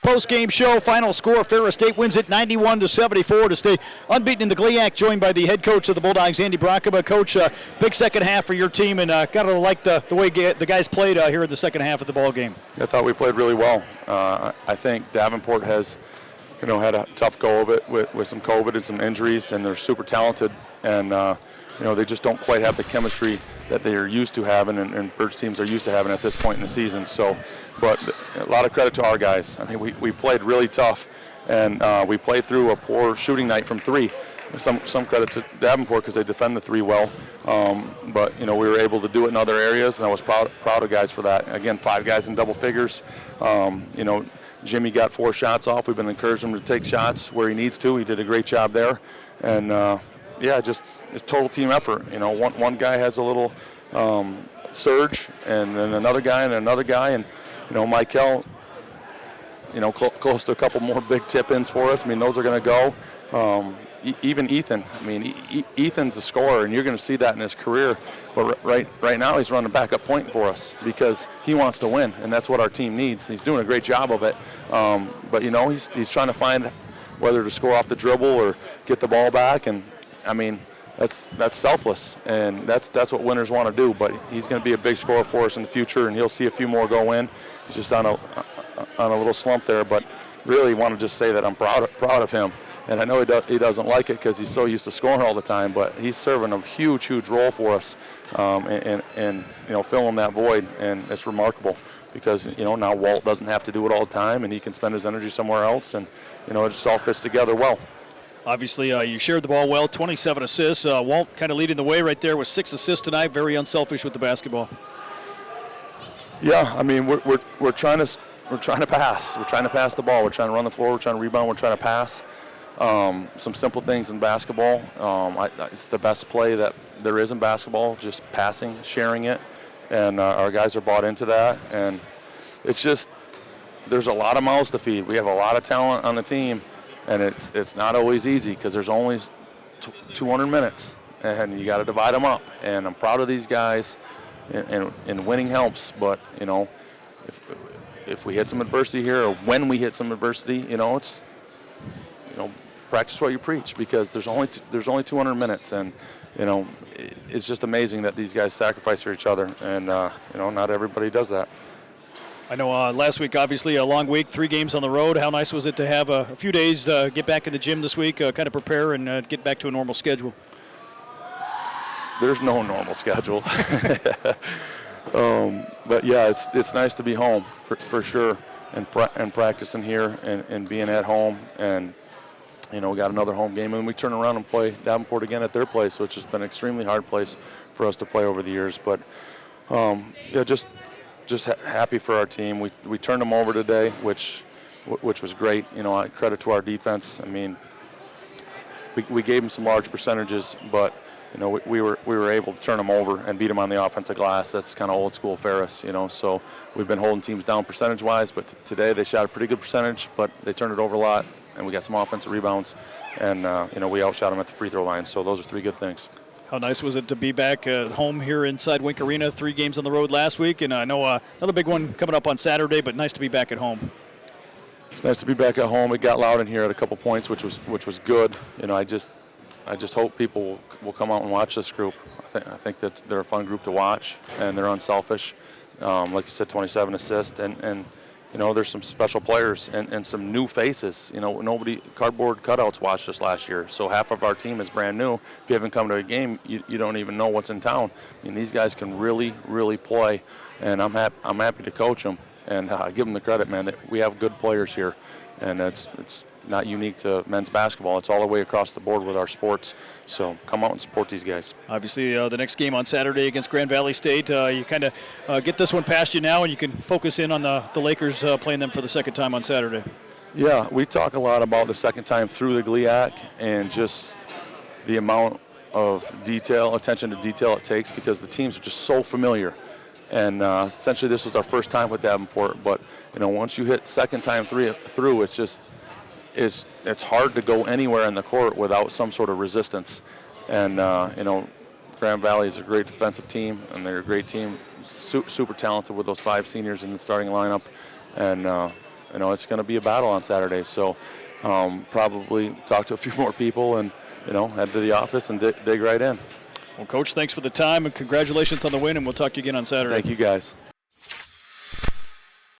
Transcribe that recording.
Post-game show, final score, Ferris State wins it 91-74 to stay unbeaten in the GLIAC, joined by the head coach of the Bulldogs, Andy Brockema. Coach, big second half for your team, and got to like the way the guys played here in the second half of the ball game. I thought we played really well. I think Davenport has, had a tough go of it with some COVID and some injuries, and they're super talented, and they just don't quite have the chemistry that they are used to having, and Birch teams are used to having at this point in the season. So, but a lot of credit to our guys. I mean, we played really tough, and we played through a poor shooting night from three. Some credit to Davenport because they defend the three well, but we were able to do it in other areas, and I was proud of guys for that. Again, 5 guys in double figures. Jimmy got 4 shots off. We've been encouraging him to take shots where he needs to. He did a great job there, and just it's total team effort. One guy has a little surge, and then another guy, and Michael, close to a couple more big tip-ins for us. I mean, those are going to go. Even Ethan. I mean, Ethan's a scorer, and you're going to see that in his career. But right now, he's running backup point for us because he wants to win, and that's what our team needs. He's doing a great job of it. But he's trying to find whether to score off the dribble or get the ball back, and I mean, that's selfless, and that's what winners want to do. But he's going to be a big scorer for us in the future, and you'll see a few more go in. He's just on a little slump there, but really want to just say that I'm proud of him. And I know he doesn't like it because he's so used to scoring all the time, but he's serving a huge role for us, and filling that void, and it's remarkable because now Walt doesn't have to do it all the time, and he can spend his energy somewhere else, and it just all fits together well. Obviously, you shared the ball well, 27 assists. Walt kind of leading the way right there with 6 assists tonight. Very unselfish with the basketball. Yeah, I mean, we're trying to pass. We're trying to pass the ball. We're trying to run the floor. We're trying to rebound. We're trying to pass. Some simple things in basketball. It's the best play that there is in basketball, just passing, sharing it, and our guys are bought into that. And it's just there's a lot of mouths to feed. We have a lot of talent on the team. And it's not always easy because there's only 200 minutes, and you got to divide them up. And I'm proud of these guys, and winning helps. But if we hit some adversity here, or when we hit some adversity, it's practice what you preach because there's only 200 minutes, and it's just amazing that these guys sacrifice for each other, and not everybody does that. I know last week, obviously, a long week, 3 games on the road. How nice was it to have a few days to get back in the gym this week, kind of prepare and get back to a normal schedule? There's no normal schedule. But, yeah, it's nice to be home for sure, and practicing here and being at home. And, we got another home game, and we turn around and play Davenport again at their place, which has been an extremely hard place for us to play over the years. But, just happy for our team. We turned them over today, which was great. Credit to our defense. I mean, we gave them some large percentages, but we were able to turn them over and beat them on the offensive glass. That's kind of old school Ferris. So we've been holding teams down percentage-wise, but today they shot a pretty good percentage, but they turned it over a lot, and we got some offensive rebounds, and we outshot them at the free throw line. So those are 3 good things. How nice was it to be back home here inside Wink Arena? 3 games on the road last week, and I know another big one coming up on Saturday, but nice to be back at home. It's nice to be back at home. It got loud in here at a couple points, which was good. I just hope people will come out and watch this group. I think that they're a fun group to watch, and they're unselfish. Like you said, 27 assists, and there's some special players and some new faces. Nobody, cardboard cutouts watched us last year, so half of our team is brand new. If you haven't come to a game, you don't even know what's in town. I mean, these guys can really, really play, and I'm happy to coach them and give them the credit, man. That we have good players here, and it's not unique to men's basketball. It's all the way across the board with our sports. So come out and support these guys. Obviously, the next game on Saturday against Grand Valley State, you kind of get this one past you now, and you can focus in on the Lakers playing them for the second time on Saturday. Yeah, we talk a lot about the second time through the GLIAC and just the amount of attention to detail it takes because the teams are just so familiar. And essentially this was our first time with Davenport, but once you hit second time through, it's just it's hard to go anywhere in the court without some sort of resistance. And Grand Valley is a great defensive team, and they're a great team, super talented with those 5 seniors in the starting lineup. And it's going to be a battle on Saturday. So probably talk to a few more people and, head to the office and dig right in. Well, Coach, thanks for the time and congratulations on the win, and we'll talk to you again on Saturday. Thank you, guys.